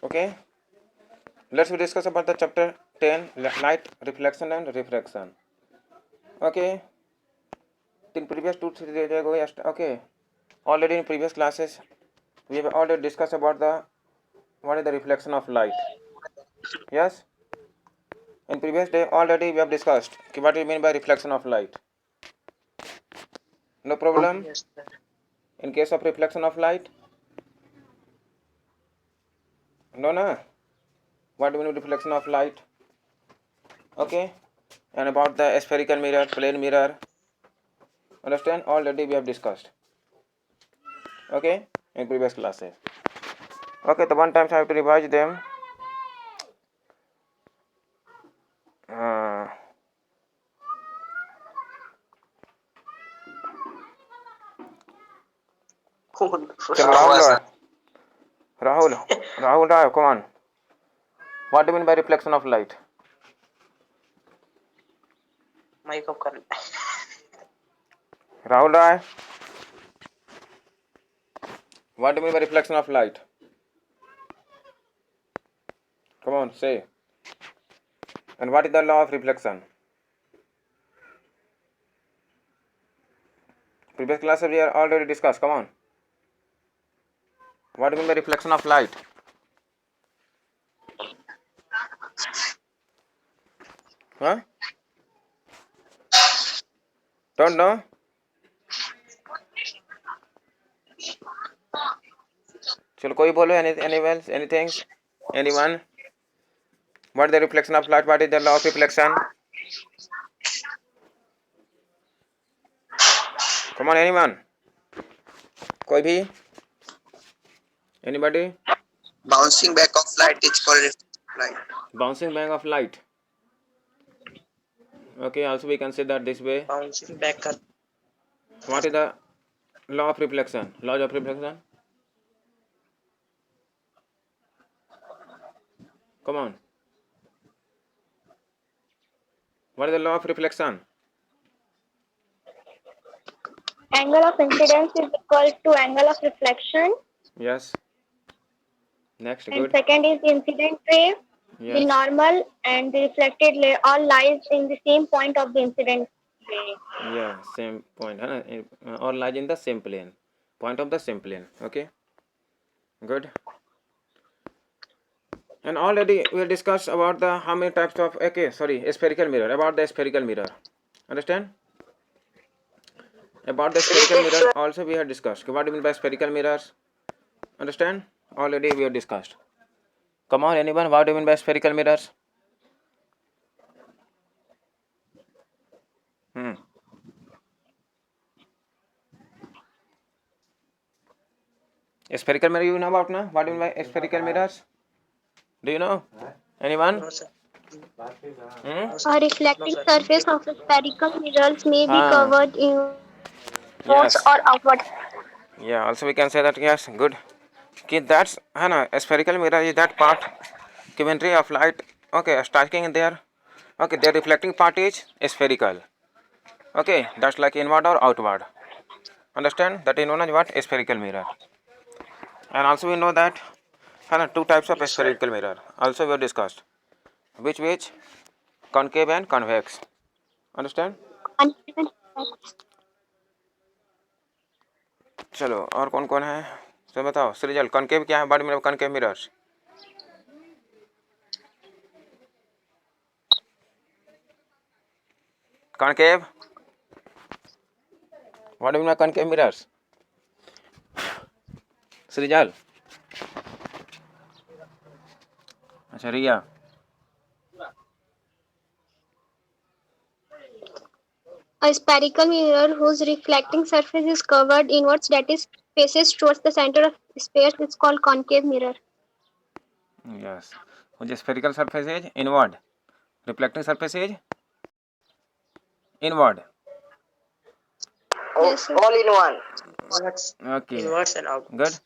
Okay, let's discuss about the chapter 10, light reflection and refraction. Okay, in previous 2-3 days ago, okay, already in previous classes we have already discussed about the what is the reflection of light. Yes, in previous day already we have discussed what do you mean by reflection of light. No problem. Yes, sir. In case of reflection of light, no, what do you mean reflection of light? Okay, and about the spherical mirror, plane mirror, understand, already we have discussed. Okay, in previous classes. Okay, the one times I have to revise them. Chalo, Rahul, come on. What do you mean by reflection of light? Mic off कर Rahul Rai, what do you mean by reflection of light? Come on, say. And what is the law of reflection? Previous classes we are already discussed. Come on. What do you mean by reflection of light? Huh? Don't know? Chalo, koi bolo, anything? Anyone? What is the reflection of light? What is the law of reflection? Come on, anyone? Koi bhi? Anybody? Bouncing back of light is called light. Bouncing back of light. Okay, also we can say that this way. Bouncing back कर What is the law of reflection? Laws of reflection? Come on. What is the law of reflection? Angle of incidence is equal to angle of reflection. Yes. Next, And good. second is the incident ray. The Yes. normal and the reflected ray all lies in the same point of the incident ray. Yeah, same point. Or lies in the same plane. Point of the same plane. Okay. Good. And already we discussed about the how many types of spherical mirror. About the spherical mirror. Understand? About the spherical mirror also we have discussed. What do you mean by spherical mirrors? Understand? Already we have discussed. Come on, anyone? What do you mean by spherical mirrors? Spherical mirror you know about now? What do you mean by spherical mirrors? Do you know? Anyone? No, sir. A reflecting surface of spherical mirrors may be covered inwards Yes. or outwards. Yeah, also we can say that, yes, good. Okay, that's a spherical mirror is that part commentary of light, okay, striking in there. Okay, the reflecting part is spherical. Okay, that's like inward or outward. Understand? That is known as what? Spherical mirror. And also we know that two types of Yes, sir. spherical mirror. Also we have discussed. Which? Concave and convex. Understand? चलो और कौन कौन है तो बताओ सृजल concave क्या है body में कनकेव मिरर्स कनकेव बॉडी में कनकेव मिरर्स सृजल अच्छा रिया A spherical mirror whose reflecting surface is covered inwards, that is, faces towards the center of space, is called concave mirror. yes whose spherical surface is inward reflecting surface is inward Yes, sir. All in one. okay Inwards and outwards.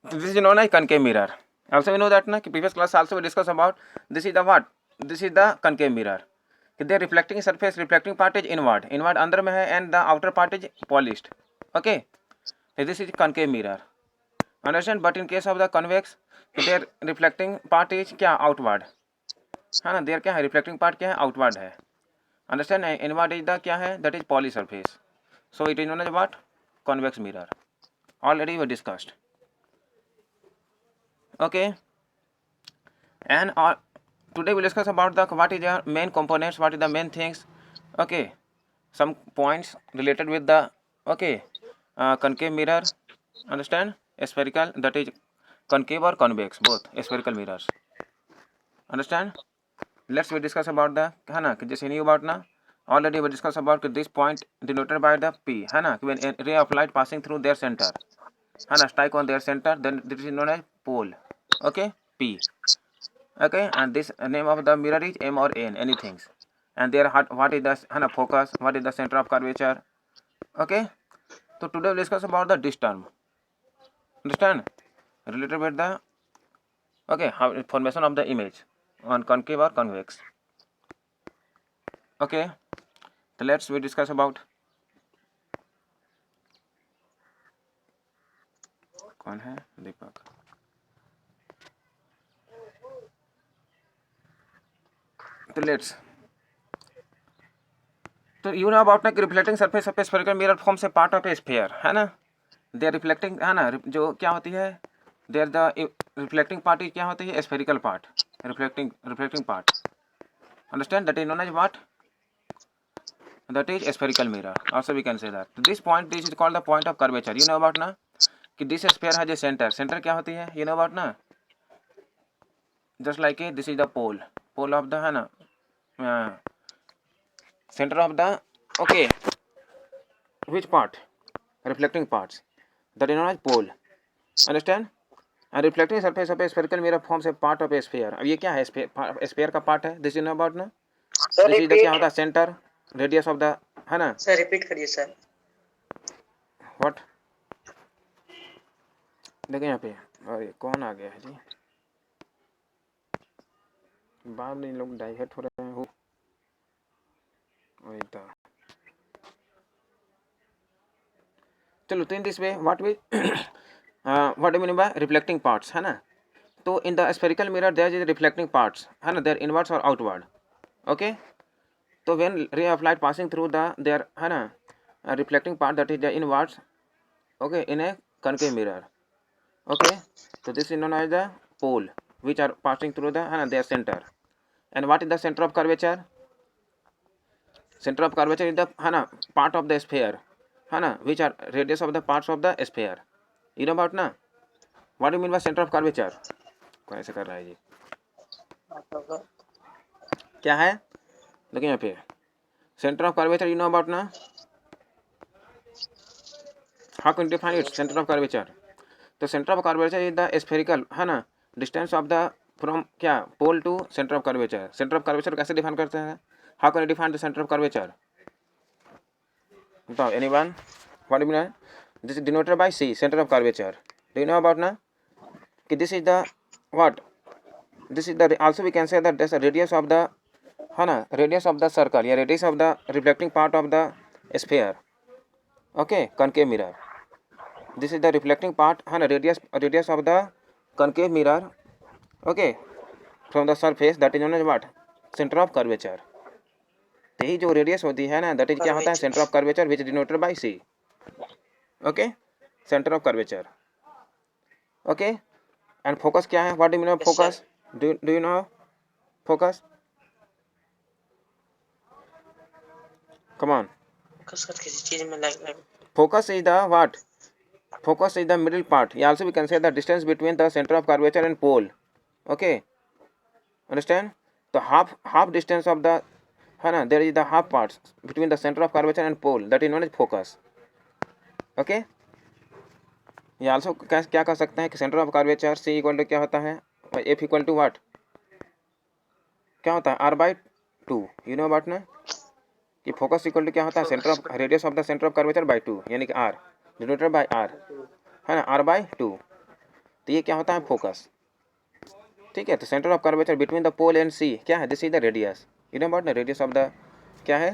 good this is known as concave mirror also we know that na previous class also we discussed about this is the what this is the concave mirror the reflecting surface reflecting part is inward अंदर में है and the outer part is polished okay this is concave mirror understand. But in case of the convex their reflecting part is क्या, outward है ना. There क्या है, reflecting part क्या है, आउटवर्ड है. अंडरस्टैंड. इनवर्ड इज द क्या है, that is poly surface. So it is known as what, convex mirror. Already we discussed. Okay. And today we'll discuss about the what is the main components, what is the main things. Okay, some points related with the okay concave mirror. Understand, spherical, that is concave or convex, both spherical mirrors. Understand. Let's we discuss about the है ना, जैसे नहीं about ना, already we discuss about this point denoted by the P है ना, when a ray of light passing through their center है ना, strike on their center, then this is known as pole. Okay, P. Okay, and this name of the mirror is M or N, anything. And there what is the focus, what is the center of curvature. Okay, so today we'll discuss about the this term. Understand, related with the okay how formation of the image on concave or convex. Okay, so let's we discuss about कौन है, दीपक. तो let's, तो you know about ना कि reflecting surface of spherical mirror form से part of A sphere है ना. There reflecting है ना, जो क्या होती है, देयर द रिफ्लेक्टिंग पार्ट क्या होती है, spherical part, reflecting part. Understand, that is known as what, that is spherical mirror. Also we can say that this point, this is called the point of curvature. You know about ना कि this sphere has a centre. Centre क्या होती है, you know about ना, just like this is the pole of the है ना, center of the okay which part, reflecting parts, that is known as pole. Understand. And reflecting surface of a spherical mirror forms a part of a sphere. अब ये क्या है, sphere का part है. This is no about ना, this is the क्या होता है, सेंटर, रेडियस ऑफ द है ना. सर रिपीट करिए सर. व्हाट, देखिए यहाँ पे, अरे कौन आ गया है जी, बाद में लोग डाइवर्ट हो रहे हैं. हो चलो, तो in this way what we what do mean by reflecting parts है ना. तो in the spherical mirror there is reflecting parts है ना, देयर इनवर्ड्स और आउटवर्ड. ओके, तो when ray of light passing through the there है ना reflecting part, that is the inwards. Okay, in a concave mirror. Okay, so this is known as the pole which are passing through the their center. And what is the center of curvature? Center of curvature is the part of the sphere which are radius of the parts of the sphere. You know about ना, what do you mean by center of curvature? कौन ऐसे कर रहा है जी, क्या है, देखिए यहाँ पे center of curvature. You know about ना, how can you define it, center of curvature? तो centre of curvature is the spherical है ना डिस्टेंस ऑफ द फ्रॉम क्या, pole to centre of curvature. Centre of curvature कैसे define करते हैं, how can you define the centre of curvature, बताओ anyone, what do you mean. This is denoted by C, centre of curvature. Do you know about ना कि this is the what, this is the also we can say that this radius of the है ना, radius of the circle या radius of the reflecting part of the sphere. Okay, concave mirror. This is the reflecting part है ना, radius of the concave mirror. Okay, from the surface, that is known as what, center of curvature. तो यही जो radius होती है ना, that is क्या होता है, center of curvature which is denoted by C. Okay, center of curvature. Okay, and focus क्या है, what do you mean by focus? Do you know focus? Come on. focus किसी चीज में लग. Focus is the what? Focus is the middle part. Also we can say the distance between the center of curvature and pole. Okay, understand. The half distance of the there is the half parts between the center of curvature and pole, that is known as focus. Okay, ये also क्या कर सकते हैं कि center of curvature C equal to क्या होता है, F equal to what, क्या होता है, R/2. You know about ना कि फोकस इक्वल टू क्या होता है, centre of radius of the centre of curvature by 2, यानी कि R डिनोटेड बाय R है ना, R/2. तो ये क्या होता है, फोकस. ठीक है, तो centre of curvature between the pole and C क्या है, this is the radius. You know about the radius of the क्या है,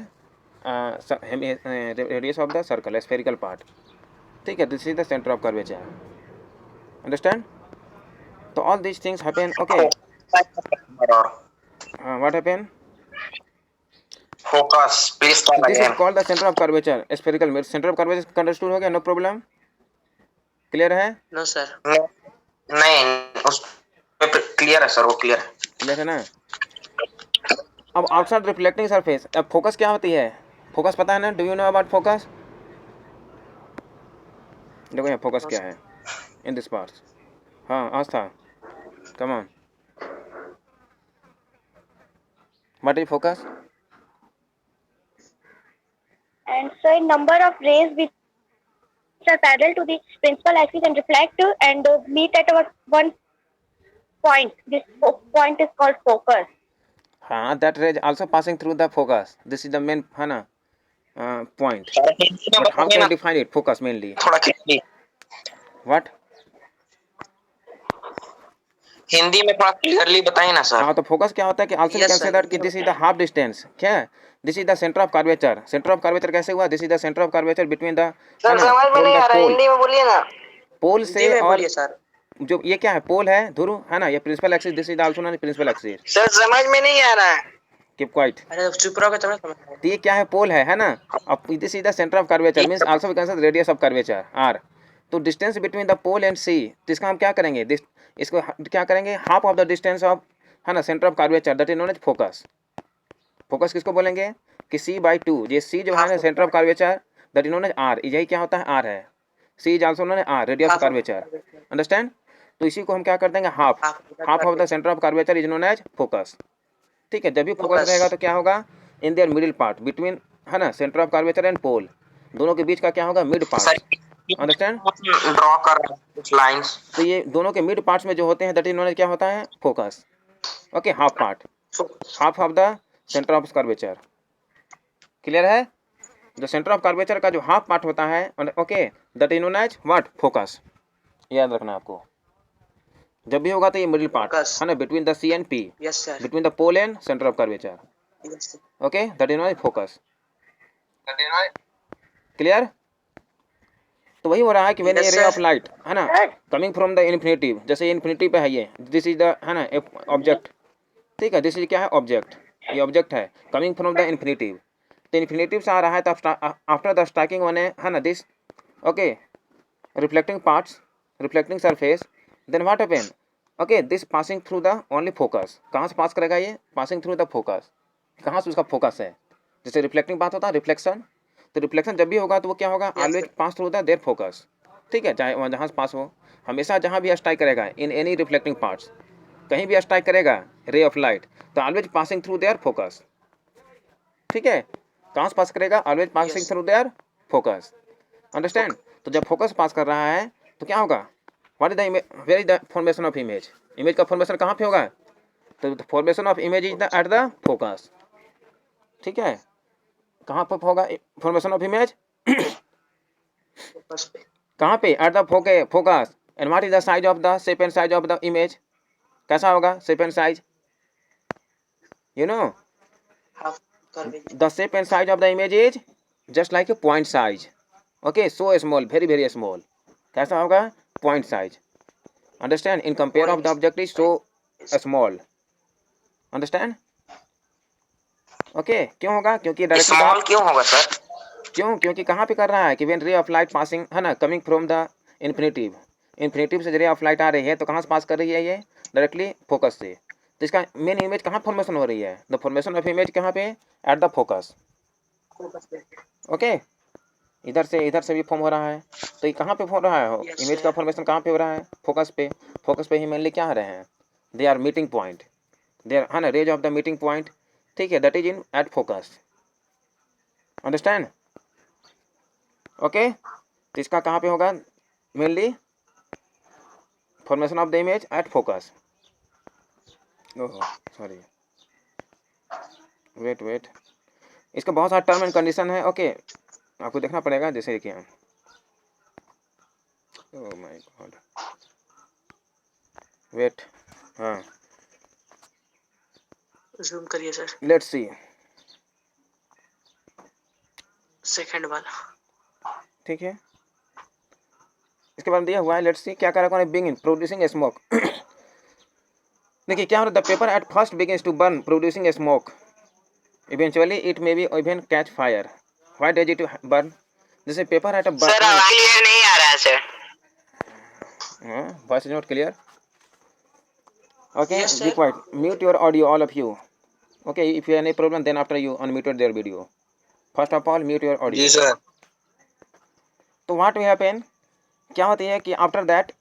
radius of the circle spherical part. ठीक है, this is the centre of curvature. Understand? So all these things happen. Okay. What happened? Focus, please So start this is again. called the center of curvature, spherical mirror. Center of curvature understood हो गया? No problem. Clear है? No sir. नहीं, उस clear है sir, वो clear है. Clear है ना? अब आउटसाइड रिफ्लेक्टिंग सरफेस, अब फोकस क्या होती है? फोकस पता है ना? Do you know about focus? देखो यहाँ फोकस क्या है इन दिस पार्ट. हाँ Aastha, come on. What is focus? And so a number of rays which are parallel to the principal axis and reflect and meet at one point. This point is called focus. हाँ, that ray also passing through the focus. This is the main है ना point. But how can you define it? Focus mainly. थोड़ा clearly What? Hindi में थोड़ा clearly बताइए ना sir. हाँ, तो फोकस क्या होता है कि also we Yes, can sir. say that कि this is the half distance. क्या है? This is the center of curvature. Center of curvature कैसे हुआ? This is the center of curvature between the है सर ना समझ में from नहीं the आ रहा है, pole. हिंदी में बोलिए ना. पोल हिंदी से में और बोलिए सर. जो ये क्या है? पोल है ध्रुव है ना, ये principal axis. This is also non principal axis. Sir समझ में नहीं आ रहा है. Keep quiet. अरे चुप रहोगे थोड़ा समझ में. तो ये क्या है? पोल है ना. अब this is the centre of curvature means also we can say radius of curvature R. तो distance between the pole and C, तो इसका हम क्या करेंगे? इसको क्या करेंगे? Half of the distance of है ना centre of curvature, that is known as focus. Focus किसको बोलेंगे? कि C/2. ये सी जो है ना centre of curvature, that is known as R. यही क्या होता है? आर है. C is also known as R, radius of curvature. Understand? तो इसी को हम क्या कर देंगे? Half. Half of the centre of curvature is known as focus. ठीक है, जब भी फोकस रहेगा तो क्या होगा? In their middle part between है ना centre of curvature and pole, दोनों के बीच का क्या होगा? Mid part. अंडरस्टैंड? ड्रॉ कर रहे हैं कुछ लाइंस. तो ये दोनों के मिड पार्ट्स में जो होते हैं दैट इज नोन एज क्या होता है? Focus. Okay, half part, half of the centre of curvature. Clear है? जो सेंटर ऑफ कर्वेचर का जो हाफ पार्ट होता है, okay, that is known as what? Focus. याद रखना आपको. जब भी होगा तो ये मिडिल पार्ट Focus. है ना between the C and P, yes sir. Between the pole and centre of curvature. Okay, that is known as focus. Clear? तो वही हो रहा है कि व्हेन Yes, ए रे sir. ऑफ लाइट है ना कमिंग फ्रॉम द इन्फिनिटिव, जैसे इन्फिनिटी पे है ये, दिस इज द है ना ऑब्जेक्ट. ठीक है, दिस इज क्या है? ऑब्जेक्ट. ये ऑब्जेक्ट है कमिंग फ्रॉम द इन्फिनिटिव. तो इन्फिनिटिव से आ रहा है तो आफ्टर द स्ट्राइकिंग वन है ना this okay reflecting parts, reflecting surface, then what happen? Okay, this passing through the only focus. कहाँ से पास करेगा ये? Passing through the focus. कहाँ से उसका फोकस है? जैसे रिफ्लेक्टिंग बात होता है रिफ्लेक्शन, तो रिफ्लेक्शन जब भी होगा तो वो क्या होगा? Always pass through the there focus. ठीक है, चाहे वहाँ जहाँ से पास हो, हमेशा जहाँ भी स्ट्राइक करेगा इन एनी रिफ्लेक्टिंग पार्ट्स, कहीं भी स्ट्राइक करेगा रे ऑफ लाइट, तो always passing through their focus. ठीक है, कहाँ से पास करेगा? Always passing through their focus. Understand? तो जब फोकस पास कर रहा है तो क्या होगा? What is the image? Where is the formation of image? Image का फॉर्मेशन कहाँ पे होगा? तो formation of image is the at the focus. ठीक है, कहाँ पर होगा फॉर्मेशन ऑफ इमेज? कहाँ पे? Eight the focus. And what is the size of the shape and size of the image? कैसा होगा shape and size? You know the shape and size of the image is just like A point size. Okay, so small, very very small. कैसा होगा? Point size. Understand? In compare of the object is so small. Understand? Okay, क्यों होगा? क्योंकि directly small क्यों होगा sir? क्यों? क्योंकि कहाँ पे कर रहा है कि when ray of light passing है ना coming from the infinitive, infinitive से रे ऑफ लाइट आ रही है तो कहाँ से पास कर रही है? ये डायरेक्टली फोकस से. तो इसका मेन इमेज कहाँ फॉर्मेशन हो रही है? द फॉर्मेशन ऑफ इमेज कहाँ पे? Eight the focus. ओके, इधर से भी फॉर्म हो रहा है. तो ये कहाँ पे हो रहा है? Yes, इमेज का sir. फॉर्मेशन कहाँ पे हो रहा है? फोकस पे. फोकस पे ही मेनली क्या आ रहे हैं? They are meeting point, they are है ना rays of the meeting point. ठीक है, that is in at focus. Understand? Okay, तो इसका कहाँ पे होगा? Mainly formation of the image at focus. Oh sorry, wait, इसका बहुत सारा टर्म एंड कंडीशन है. ओके, आपको देखना पड़ेगा. जैसे कि ओह माय गॉड, वेट, हाँ, जूम करिए सर. Let's see. सेकंड वाला. ठीक है, इसके बाद दिया हुआ है, लेट्स सी क्या कर रहा है, बिगिन प्रोड्यूसिंग स्मोक। देखिए क्या हो रहा है, the paper at first begins to burn producing smoke, eventually it may be even catch fire, why does it burn, जैसे पेपर एट अ सर आवाज क्लियर नहीं आ रहा है sir. Voice is not clear, okay, Yes, be sir. quiet, mute your audio all of you, okay, if you have any problem then after you unmuted their video, first of all mute your audio। जी sir. तो what will happen, क्या होती है कि after that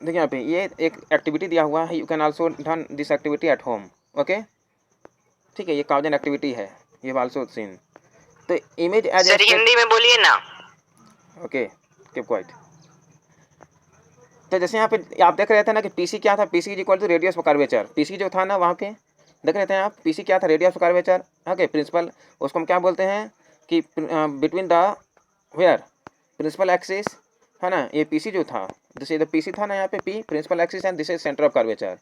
देखिए यहाँ पे ये एक एक्टिविटी दिया हुआ है, you can also done this activity at home, okay, ठीक है, ये काउजन एक्टिविटी है, ये आल्सो सीन। तो इमेज एज सर हिंदी में बोलिए ना। Okay, keep quiet. तो जैसे यहाँ पे आप देख रहे थे ना कि पीसी क्या था, PC is equal to radius of curvature, PC जो था ना वहाँ पे देख रहे थे आप, पीसी क्या था, radius of curvature, okay, principal उसको हम क्या बोलते हैं कि between the where principal axis, है ना, ये पीसी जो था, जैसे द पीसी था ना यहाँ पे P principal axis and this is centre of curvature,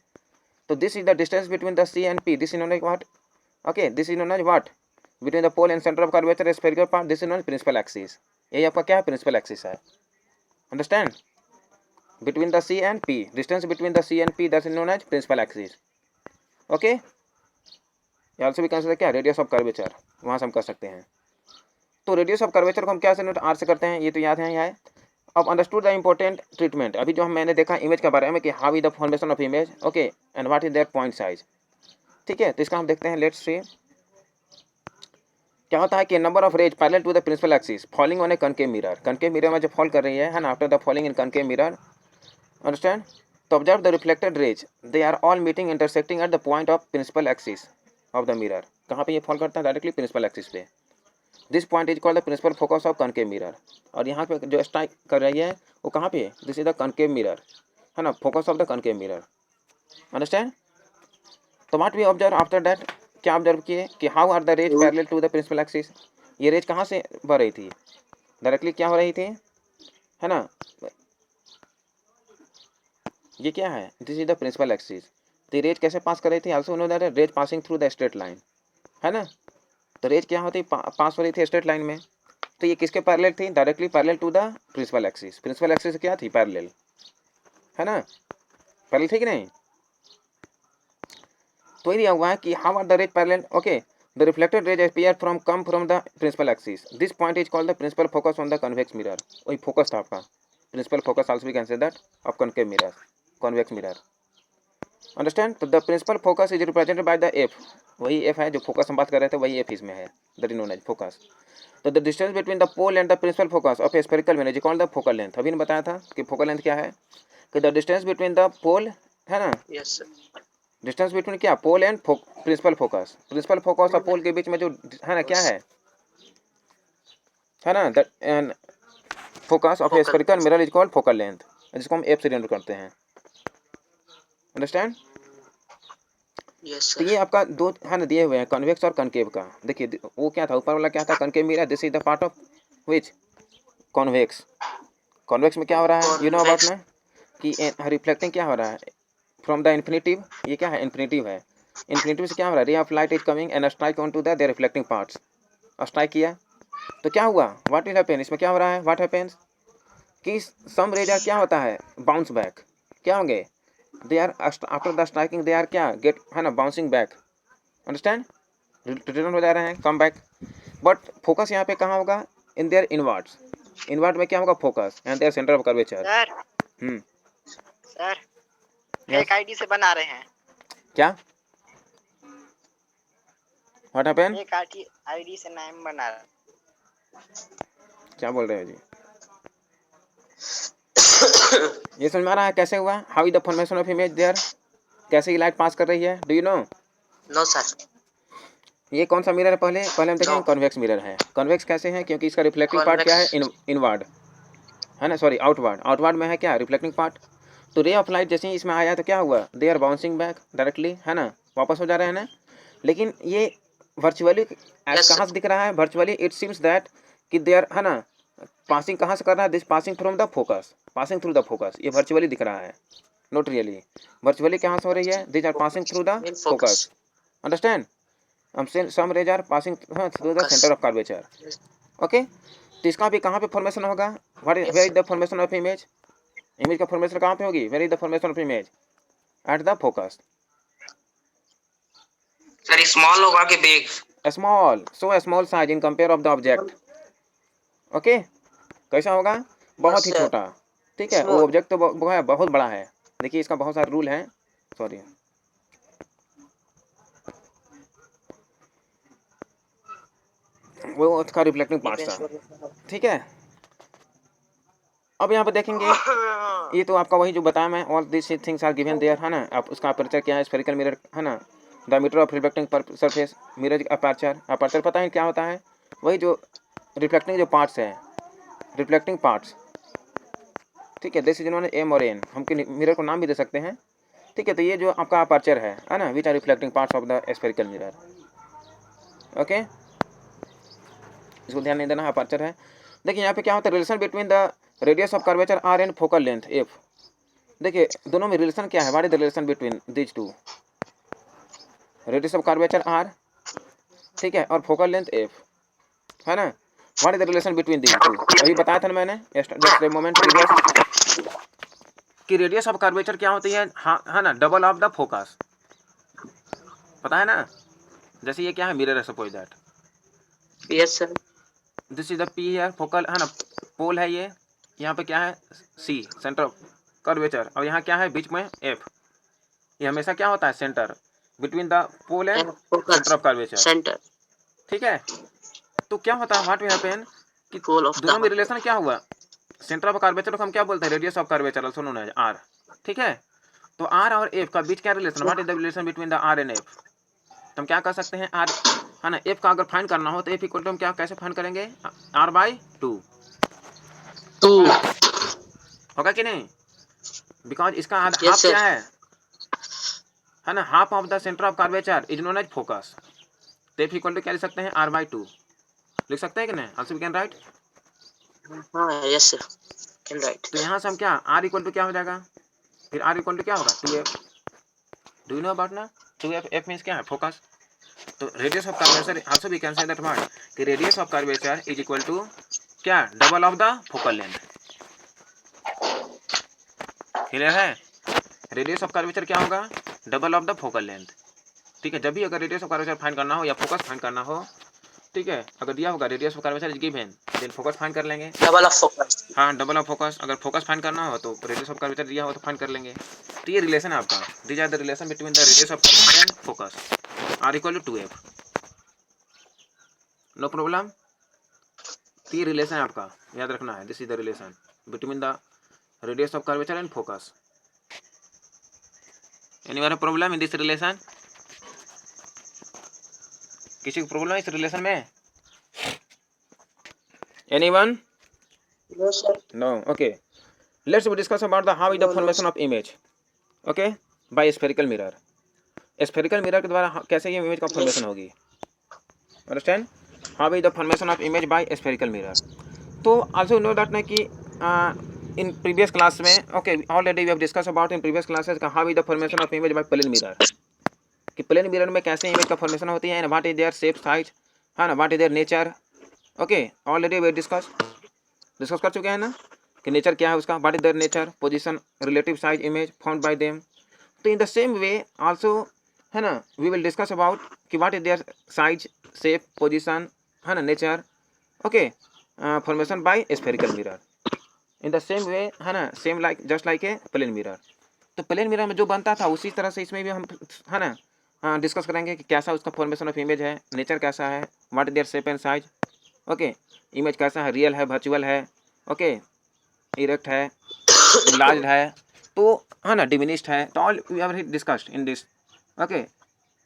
तो this is the distance between the C and P, this is known as what, okay, this is known as what, between the pole and centre of curvature spherical part, this is known as principal axis, ये आपका क्या है, principal axis है, understand, between the C and P, distance between the C and P that is known as principal axis, okay, ये also भी consider क्या, radius of curvature, वहाँ से हम कर सकते हैं। तो radius of curvature को हम क्या से नोट R से करते हैं, ये तो याद है यहाँ है। अब अंडरस्टूड द इम्पोर्टेंट ट्रीटमेंट, अभी जो हम मैंने देखा इमेज के बारे में कि how is the formation of image, okay, and what is their point size, ठीक है, तो इसका हम देखते हैं, लेट्स सी क्या होता है कि number of rays parallel to the principal axis falling on a concave mirror में जो फॉल कर रही है ना, after the falling in concave mirror, understand, to observe the reflected rays, they are all meeting intersecting at the point of principal axis of the mirror, कहाँ पे ये fall करता है, डायरेक्टली प्रिंसिपल एक्सिस पे, this point is called the principal focus of concave mirror, और यहाँ पे जो स्ट्राइक कर रही है वो कहाँ पे है, this is the concave mirror, है ना, focus of the concave mirror, understand. तो what we observe after that, क्या ऑब्जर्व किए कि how are the rays parallel to the principal axis, ये रेज कहाँ से बह रही थी, डायरेक्टली क्या हो रही थी, है ना, ये क्या है, this is the principal axis, तो रेज कैसे पास कर रही थी, also know that rays passing through the straight line, है ना, तो रेज क्या होती पास हो रही थी स्ट्रेट लाइन में, तो ये किसके पैरेलल थी, directly parallel to the principal axis, principal axis क्या थी, पैरेलल, है ना, पैरेलल थी कि नहीं, तो ये दिया हुआ है कि how are the rays parallel, okay, the reflected rays appear from come from the principal axis, this point is called the principal focus on the convex mirror, वही फोकस था आपका, principal focus also we can say that of concave mirror, convex mirror, understand. तो the principal focus is represented by the F, वही F है जो focus हम बात कर रहे थे, वही एफ इसमें है, that is known as focus. तो the distance between the pole and the principal focus of a spherical mirror is called the focal length, अभी ने बताया था कि फोकल लेंथ क्या है, कि the distance between the pole, है ना, यस सर। डिस्टेंस बिटवीन क्या, pole and principal focus, principal focus और पोल के बीच में जो है ना क्या है ना, that focus of a spherical mirror is called focal length, जिसको हम एफ से डिनोट करते हैं, अंडरस्टैंड। यस तो ये आपका दो है ना दिए हुए हैं, कन्वेक्स और कनकेव का, देखिए वो क्या था, ऊपर वाला क्या था, concave mirror, this is the part of which, convex, convex में क्या हो रहा है, यू नो अबाउट में कि रिफ्लेक्टिंग क्या हो रहा है फ्रॉम द इन्फिनिटिव, ये क्या है, इन्फिनिटिव है, इन्फिनिटिव से क्या हो रहा है, ray of light is coming and strike on to the there reflecting parts, और स्ट्राइक किया तो क्या हुआ, व्हाट विल हैपन, इसमें क्या हो रहा है, व्हाट हैपेंस कि सम रेज क्या होता है, बाउंस बैक, क्या होंगे, they are after the striking they are क्या गेट, है ना, बाउंसिंग बैक, अंडरस्टैंड, रिटर्न हो जा रहे हैं, कम बैक, बट फोकस यहाँ पे कहाँ होगा, इन देयर इनवर्ड्स, इनवर्ड में क्या होगा, focus and there centre of curvature, sir. Sir Yes. एक आईडी से बना रहे हैं, क्या, व्हाट हैपन, एक आईडी से नाम बना रहे हैं। क्या बोल रहे हो जी, ये समझ में आ रहा है कैसे हुआ, how is the formation of image there, कैसे ये लाइट पास कर रही है, do you know, no sir. ये कौन सा मिरर है, पहले हम देखेंगे, No. कॉन्वेक्स मिरर है, कॉन्वेक्स कैसे है, क्योंकि इसका रिफ्लेक्टिंग पार्ट क्या है, इनवर्ड, है ना, सॉरी आउटवर्ड में है क्या, रिफ्लेक्टिंग पार्ट, तो रे ऑफ लाइट जैसे ही इसमें आया तो क्या हुआ, they are bouncing back directly, है ना, वापस हो जा रहे हैं ना, लेकिन ये वर्चुअली कहाँ से दिख रहा है, वर्चुअली इट सीम्स दैट कि दे आर, है ना, पासिंग कहाँ से कर रहा है, this passing from the focus, passing through the focus, ये वर्चुअली दिख रहा है, नॉट रियली, वर्चुअली कहाँ से हो रही है, this are passing through the focus, understand, some rays are passing through the center of curvature, okay, तो इसका भी कहाँ पे फॉर्मेशन होगा, where is the formation of image, image का फॉर्मेशन कहाँ पे होगी? Where is the formation of image? At the focus. Sir small होगा कि big? Small, so small size in compare of the object. Okay, कैसा होगा? बहुत ही सर छोटा, ठीक है। वो स्मॉल। ऑब्जेक्ट तो वो है बहुत बड़ा है। देखिए इसका बहुत सारे रूल हैं, सॉरी। वो उसका रिफ्लेक्टिंग पार्ट था, ठीक है। अब यहाँ पे देखेंगे, ये तो आपका वही जो बताया मैं, all this things are given there, है ना। आप उसका अपर्चर क्या है? स्फेरिकल मिरर, है ना। Diameter of reflecting surface, mirror aperture. Aperture पता है क्या होता है? वही जो रिफ्लेक्टिंग जो पार्ट्स है, रिफ्लेक्टिंग पार्ट्स, ठीक है। जैसे जिन्होंने एम और एन, हम मिरर को नाम भी दे सकते हैं, ठीक है। तो ये जो आपका अपर्चर है ना, which are reflecting parts of the spherical mirror. Okay, इसको ध्यान नहीं देना, अपर्चर है। देखिए यहाँ पे क्या होता है? Relation between the radius of curvature are and focal length F. देखिए दोनों में रिलेशन क्या है? What is the relation between these two? Radius of curvature are, ठीक है, और फोकल लेंथ एफ, है ना। What is the relation between these two? अभी बताया था ना मैंने जस्ट मोमेंट प्रीवियस कि रेडियस ऑफ कर्वेचर क्या होती है? हाँ, है ना, डबल ऑफ द फोकस। पता है ना। जैसे ये क्या है? मिरर है, suppose that yes sir. This is the P है, फोकल, है ना, पोल है ये। यहाँ पे क्या है? सी, सेंटर ऑफ कर्वेचर। और यहाँ क्या है? बीच में एफ। ये हमेशा क्या होता है? Centre between the pole and centre of curvature, centre. ठीक है। तो क्या होता है? व्हाट विल हैपन कि पोल ऑफ दोनों में द रिलेशन क्या हुआ? सेंटर ऑफ कर्वेचर को हम क्या बोलते हैं? Radius of curvature, also known as R, ठीक है। तो आर और एफ का बीच क्या relation? What is the relation between the R and F? तो हम क्या कर सकते हैं? आर, है ना, एफ का अगर फाइंड करना हो तो एफ इक्वल टू हम क्या कैसे फाइंड करेंगे? आर बाई 2 होगा कि नहीं? बिकॉज इसका हाफ क्या है ना, half of the centre of curvature is known as focus. तो एफ इक्वल टू क्या लिख सकते हैं? आर बाई 2 लिख सकते हैं कि नहीं? Also we can write. हाँ यस सर, कैन राइट। तो यहाँ से हम क्या, आर इक्वल टू क्या हो जाएगा? फिर आर इक्वल टू क्या होगा? 2f। Do you know about ना 2f? एफ मीन्स क्या है? फोकस। तो radius of curvature also we can say that what कि radius of curvature is equal to क्या? Double of the focal length. Clear है? Radius of curvature क्या होगा? Double of the focal length, ठीक है। जब भी अगर रेडियस ऑफ कर्वेचर फाइंड करना हो या फोकस फाइंड करना हो, ठीक है, अगर दिया होगा radius of curvature is given, then focus find कर लेंगे। Double of focus. हाँ, डबल ऑफ फोकस। अगर फोकस फाइंड करना हो तो रेडियस ऑफ कर्वेचर दिया हो तो फाइंड कर लेंगे। तो ये रिलेशन है आपका। These are the relation between the radius of curvature and focus, R equal to 2f। No problem. तो ये रिलेशन है आपका, याद रखना है। This is the relation between the radius of curvature and focus. Any problem in this relation? किसी को problem है इस रिलेशन में? Anyone? No sir. No. Okay. Let's discuss about the how is the formation of image. Okay. By spherical mirror. Spherical mirror के द्वारा कैसे ये image का फॉर्मेशन होगी? Understand? How is the formation of image by spherical mirror? तो also know that ना कि in previous class में okay already we have discussed about in previous classes का how is the formation of image by plane mirror. कि plane mirror में कैसे image का formation होती है, what is their shape size, है ना, what is their nature. Okay, already वे डिस्कस कर चुके हैं ना कि नेचर क्या है उसका, what is their nature, position, relative size image found by them. तो in the same way also, है ना, वी विल डिस्कस अबाउट कि what is their size, shape, position, है ना, nature. Okay, formation by spherical mirror in the same way, है ना, same like just like a plane mirror. तो plane mirror में जो बनता था उसी तरह से इसमें भी हम, है ना, डिस्कस करेंगे कि कैसा उसका फॉर्मेशन ऑफ इमेज है, नेचर कैसा है, what is their shape and size. Okay, image कैसा है, रियल है, वर्चुअल है, ओके, इरेक्ट है, लार्ज है, तो है ना, डिमिनिश्ड है। तो all we have discussed in this. Okay,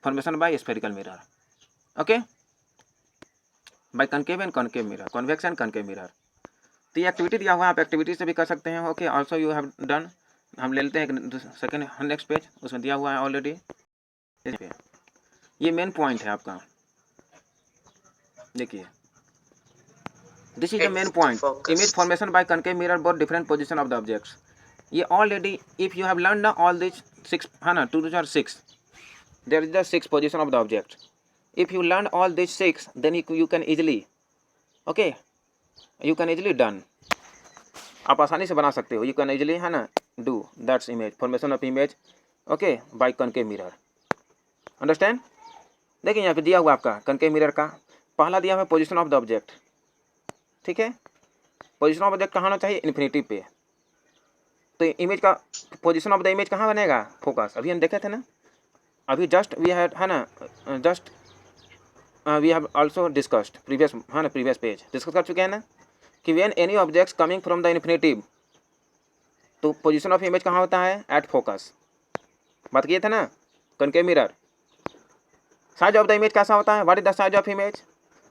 formation by spherical mirror. Okay, by concave and concave mirror, convex and concave mirror. तो ये एक्टिविटी दिया हुआ है, आप एक्टिविटी से भी कर सकते हैं। Okay, also you have done. हम ले लेते हैं सेकंड नेक्स्ट पेज, उसमें दिया हुआ है ऑलरेडी। ये मेन पॉइंट है आपका, देखिए, this is the main point, image formation by concave mirror both different position of the objects. ये already if you have learn all this 6, है ना, 2 और 6, there is the 6 position of the object. If you learn all this 6 then you can easily, okay, you can easily done, आप आसानी से बना सकते हो, यू कैन इजिली, है ना, do that's image formation of image, okay, by concave mirror. Understand? देखिए यहाँ पे दिया हुआ आपका कनकेव मिरर का पहला दिया हुआ है पोजीशन ऑफ द ऑब्जेक्ट, ठीक है। पोजीशन ऑफ ऑब्जेक्ट कहाँ होना चाहिए? इन्फिनिटी पे। तो इमेज का पोजीशन ऑफ द इमेज कहाँ बनेगा? फोकस। अभी हम देखे थे ना, अभी जस्ट वी हैड, है ना, just we have also discussed previous, है ना, प्रीवियस पेज डिस्कस कर चुके हैं ना कि when any objects coming from the infinitive, तो पोजीशन ऑफ इमेज कहाँ होता है? At focus. बात किए थे ना concave mirror. Size of the image कैसा होता है? What is the size of image?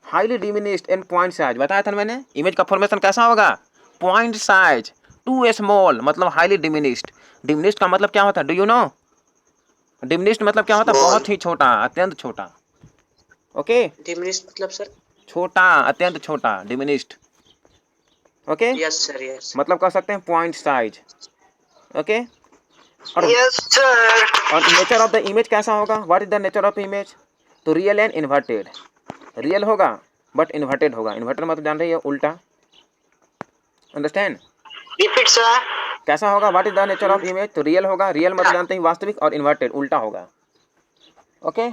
Highly diminished in point size. बताया था मैंने, इमेज का फॉर्मेशन कैसा होगा? पॉइंट साइज, टू स्मॉल, मतलब हाईली डिमिनिश्ड। डिमिनिश्ड का मतलब क्या होता है? Do you no? डिमिनिश्ड मतलब क्या होता है? बहुत ही छोटा, अत्यंत छोटा। ओके, डिमिनिश्ड मतलब सर? छोटा, अत्यंत छोटा, diminished. Okay, yes sir, yes. मतलब कह सकते हैं पॉइंट साइज। ओके, और यस सर। और नेचर ऑफ द इमेज कैसा होगा? What is the nature of image? तो रियल एंड इन्वर्टेड। रियल होगा बट इन्वर्टेड होगा। इन्वर्टेड मतलब जान रही है, उल्टा। अंडरस्टैंड? Repeat sir. कैसा होगा? What is the nature of image? तो रियल होगा। रियल मतलब जानते हैं वास्तविक, और इन्वर्टेड उल्टा होगा। ओके,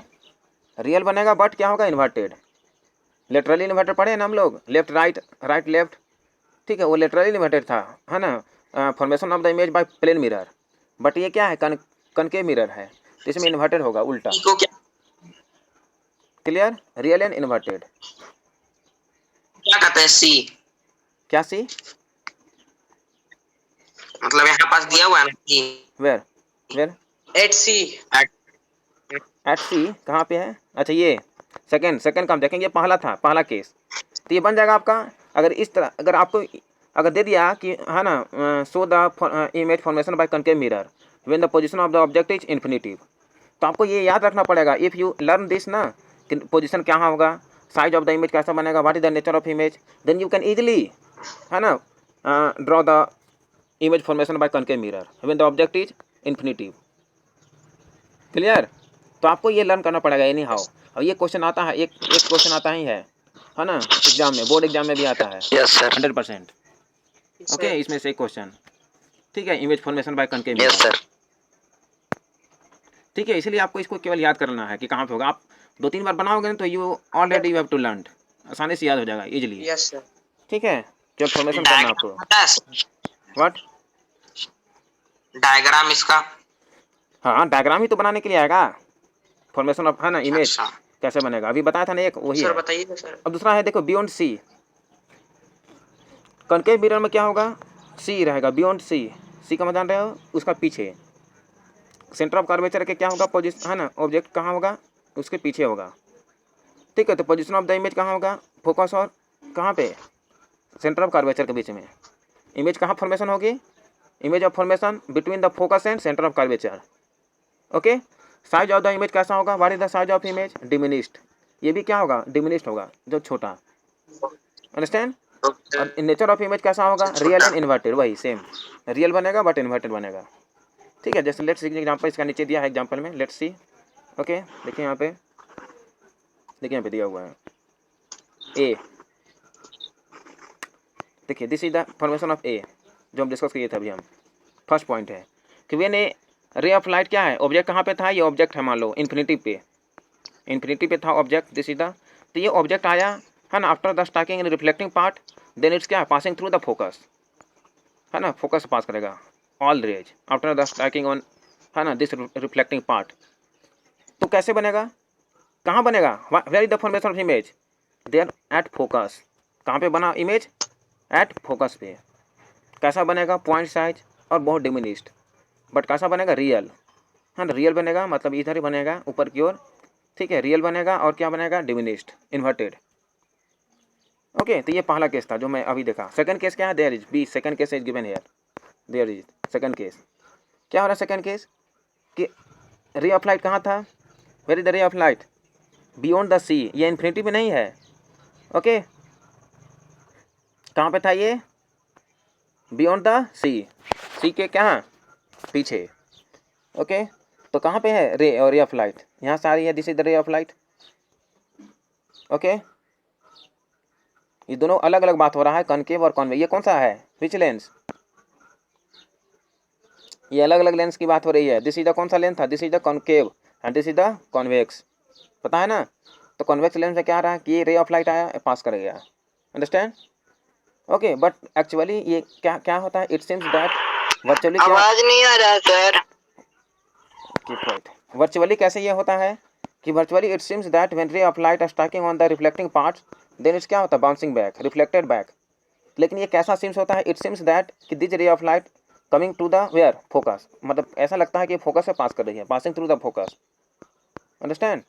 रियल बनेगा बट क्या होगा? इन्वर्टेड। लेटरली इन्वर्टेड पढ़े ना हम लोग, लेफ्ट राइट, राइट लेफ्ट, ठीक है, वो लेटरली इन्वर्टेड था, है ना, formation of the image by plane mirror. But ये क्या है? कनकेव मिरर है, तो इसमें इन्वर्टेड होगा, उल्टा। को क्या क्लियर? Real and inverted. क्या कहते हैं? सी, क्या सी? मतलब यहाँ पास दिया हुआ है ना C. Where where? At C? At C कहाँ पे है? अच्छा, ये सेकंड का हम देखेंगे, पहला था, पहला केस। तो ये बन जाएगा आपका, अगर इस तरह, अगर आपको अगर दे दिया कि, है ना, show the image formation by concave mirror when the position of the object is infinitive, तो आपको ये याद रखना पड़ेगा। इफ़ यू लर्न दिस ना, कि पोजीशन क्या होगा, साइज ऑफ द इमेज कैसा बनेगा, what is the nature of image, then you can easily, है ना, draw the image formation by concave mirror when the object is infinitive. Clear? तो आपको ये लर्न करना पड़ेगा एनी हाउ। और ये क्वेश्चन आता है, एक क्वेश्चन आता ही है ना, एग्जाम में, बोर्ड एग्जाम में भी आता है। Yes sir. 100%। ओके, इसमें से एक क्वेश्चन, ठीक है, image formation by concave mirror. Yes sir. ठीक है, इसलिए आपको इसको केवल याद करना है कि कहाँ पे होगा। आप 2-3 बार बनाओगे ना, तो you already you have to learn, आसानी से याद हो जाएगा इजीली। Yes sir. ठीक है, केवल फॉर्मेशन करना आपको। व्हाट? डायग्राम इसका? हाँ, डायग्राम ही तो बनाने के लिए आएगा, फॉर्मेशन ऑफ, है ना, इमेज अच्छा। कैसे बनेगा, अभी बताया था ना, एक वही सर है। बताइए सर। अब दूसरा है, देखो, बियॉन्ड सी। कनकेव मिरर में क्या होगा? सी रहेगा, बियॉन्ड सी। सी का मतलब जान रहे हो? उसका पीछे। सेंटर ऑफ कर्वेचर के क्या होगा? पोजिशन, है ना, ऑब्जेक्ट कहाँ होगा? उसके पीछे होगा। ठीक है, तो पोजीशन ऑफ द इमेज कहाँ होगा? फोकस और कहाँ पे? सेंटर ऑफ कर्वेचर के बीच में। इमेज कहाँ फॉर्मेशन होगी? Image of formation between the focus and centre of curvature. Okay, size of the image कैसा होगा? What is the size of image? Diminished. ये भी क्या होगा? डिमिनिश्ड होगा, जो छोटा। अंडरस्टैंड? और नेचर ऑफ इमेज कैसा होगा? रियल एंड इन्वर्टेड, वही सेम, रियल बनेगा बट इन्वर्टेड बनेगा। ठीक है, जैसे लेट्स सी एग्जांपल, इसका नीचे दिया है एग्जांपल में, लेट्स सी। ओके, देखिए यहाँ पे, देखिए यहाँ पे दिया हुआ है ए। देखिए, this is the formation of A, जो हम डिस्कस किए थे अभी हम। फर्स्ट पॉइंट है कि व्हेन ए रे ऑफ लाइट, क्या है? ऑब्जेक्ट कहाँ पे था? ये ऑब्जेक्ट है, मान लो इन्फिनिटी पे, इन्फिनिटी पे था ऑब्जेक्ट, दिस इज द, तो ये ऑब्जेक्ट आया, है ना, after the stacking in reflecting part, then it's क्या? पासिंग थ्रू द फोकस, है ना, फोकस पास करेगा all rays after the stacking on, है ना, दिस रिफ्लेक्टिंग पार्ट। तो कैसे बनेगा? कहाँ बनेगा? Where is the formation of image? There at focus. कहाँ पे बना इमेज? एट फोकस पे। कैसा बनेगा? पॉइंट साइज और बहुत डिमिनिश्ड, बट कैसा बनेगा? रियल, है ना, रियल बनेगा, मतलब इधर ही बनेगा ऊपर की ओर। ठीक है, रियल बनेगा, और क्या बनेगा? Diminished, inverted. ओके, तो ये पहला केस था जो मैं अभी देखा। सेकंड केस क्या है? There is B, second case is given here, there is second case. क्या हो रहा है सेकंड केस? कि रे ऑफ लाइट कहाँ था? Where is the ray of light? Beyond the C. ये इन्फिनिटी में नहीं है। ओके, कहाँ पे था ये? बियॉन्ड द सी, सी के कहाँ? पीछे। ओके, तो कहाँ पे है रे और रे ऑफ लाइट? यहाँ से आ रही है, this is the ray of light. Okay, ये दोनों अलग अलग बात हो रहा है, कनकेव और कॉन्वेव। ये कौन सा है? Which lens? ये अलग अलग लेंस की बात हो रही है। दिस इज द कौन सा लेंस था, this is the concave and this is the convex, पता है ना। तो कॉन्वेक्स लेंस में क्या रहा कि ये रे ऑफ लाइट आया, पास कर गया, अंडरस्टैंड। ओके, बट एक्चुअली ये क्या क्या होता है, इट सीम्स दैट वर्चुअली क्या, आवाज नहीं आ रहा सर। Keep quiet. वर्चुअली कैसे ये होता है कि virtually it seems that when ray of light are striking on the reflecting parts then it's क्या होता है, बाउंसिंग बैक, रिफ्लेक्टेड बैक। लेकिन ये कैसा सीम्स होता है, इट सीम्स दैट कि this ray of light coming to the where focus, मतलब ऐसा लगता है कि फोकस से पास कर रही है, passing through the focus, understand.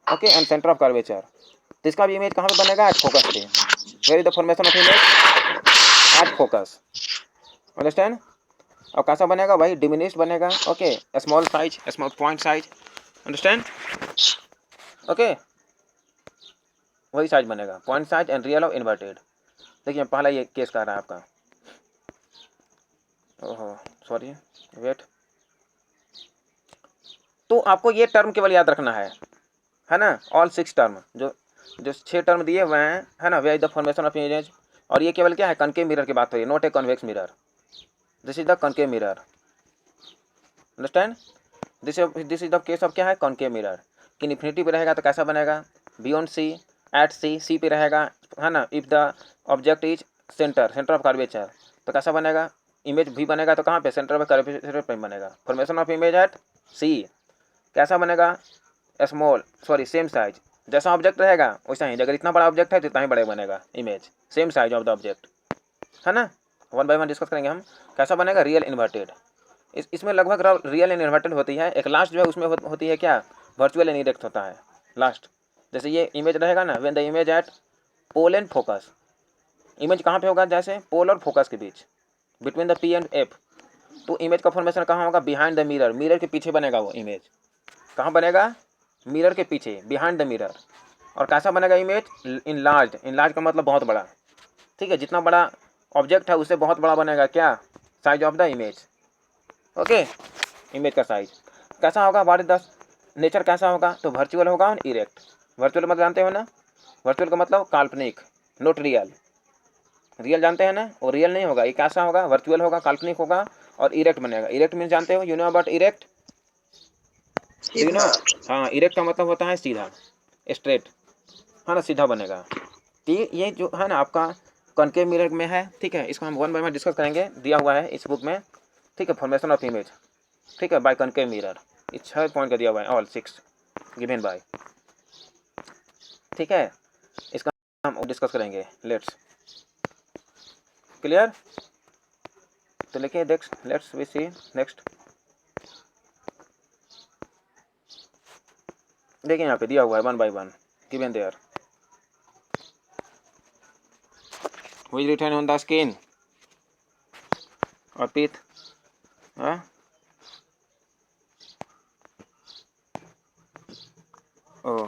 Okay, and centre of curvature. तो इसका भी इमेज कहाँ पे बनेगा, at focus ray. Where is the formation of image, at focus, understand. और कैसा बनेगा भाई, डिमिनिश्ड बनेगा। Okay, small size, small point size, understand. Okay, वही साइज बनेगा, point size and real of inverted. देखिए पहला ये केस का रहा है आपका, ओहो सॉरी वेट। तो आपको ये टर्म केवल याद रखना है ना, ऑल 6 टर्म, जो जो 6 टर्म दिए हुए हैं, है ना, way is the formation of image. और ये केवल क्या है, कनकेव मिरर की बात हो रही है, not a convex mirror, this is the concave mirror, understand. This is the case of क्या है, कॉनकेव मिरर। कि इन्फिनिटी पे रहेगा तो कैसा बनेगा, बियॉन्ड सी, एट सी, सी पे रहेगा, है ना, if the object is centre, centre of curvature, तो कैसा बनेगा, इमेज भी बनेगा तो कहाँ पे, सेंटर ऑफ कर्वेचर पे बनेगा। फॉर्मेशन ऑफ इमेज एट सी कैसा बनेगा, स्मॉल सॉरी सेम साइज, जैसा ऑब्जेक्ट रहेगा वैसा ही, अगर इतना बड़ा ऑब्जेक्ट है तो इतना ही बड़ा बनेगा image, same size of the object, है ना। वन बाय वन डिस्कस करेंगे हम। कैसा बनेगा, रियल इन्वर्टेड। इसमें लगभग रियल एंड इन्वर्टेड होती है। एक लास्ट जो है उसमें होती है क्या, वर्चुअल एंड इरेक्ट होता है लास्ट। जैसे ये इमेज रहेगा ना, when the image at pole and focus, image कहाँ पे होगा, जैसे पोल और फोकस के बीच, between the P and F, तो इमेज का फॉर्मेशन कहाँ होगा, बिहाइंड द मिरर, मिरर के पीछे बनेगा वो इमेज, कहाँ बनेगा, मिरर के पीछे, बिहाइंड द मिरर। और कैसा बनेगा इमेज, इनलार्ज, इनलार्ज का मतलब बहुत बड़ा, ठीक है, जितना बड़ा ऑब्जेक्ट है उससे बहुत बड़ा बनेगा क्या, size of the image. Okay, image का साइज कैसा होगा, व्हाट इज द नेचर कैसा होगा, तो वर्चुअल होगा और इरेक्ट। वर्चुअल मतलब जानते हो ना, वर्चुअल का मतलब काल्पनिक, नॉट रियल। रियल जानते हैं ना, वो रियल नहीं होगा, ये कैसा होगा, वर्चुअल होगा, काल्पनिक होगा और इरेक्ट बनेगा। इरेक्ट मीन जानते हो, you know about erect, do you no. हाँ, इरेक्ट का मतलब होता है सीधा, स्ट्रेट, हाँ ना, सीधा बनेगा। तो ये जो है ना आपका कॉनकेव मिरर में है, ठीक है, इसको हम वन बाय वन डिस्कस करेंगे, दिया हुआ है इस बुक में, ठीक है, फॉर्मेशन ऑफ इमेज, ठीक है, बाय कॉनकेव मिरर, इस 6 पॉइंट का दिया हुआ है, ऑल 6 गिवन बाय, ठीक है, इसका हम डिस्कस करेंगे, लेट्स क्लियर। तो लिखिए लेट्स वी सी नेक्स्ट। देखिए यहाँ पे दिया हुआ है one by one given there, which written on the skin or teeth, huh? Oh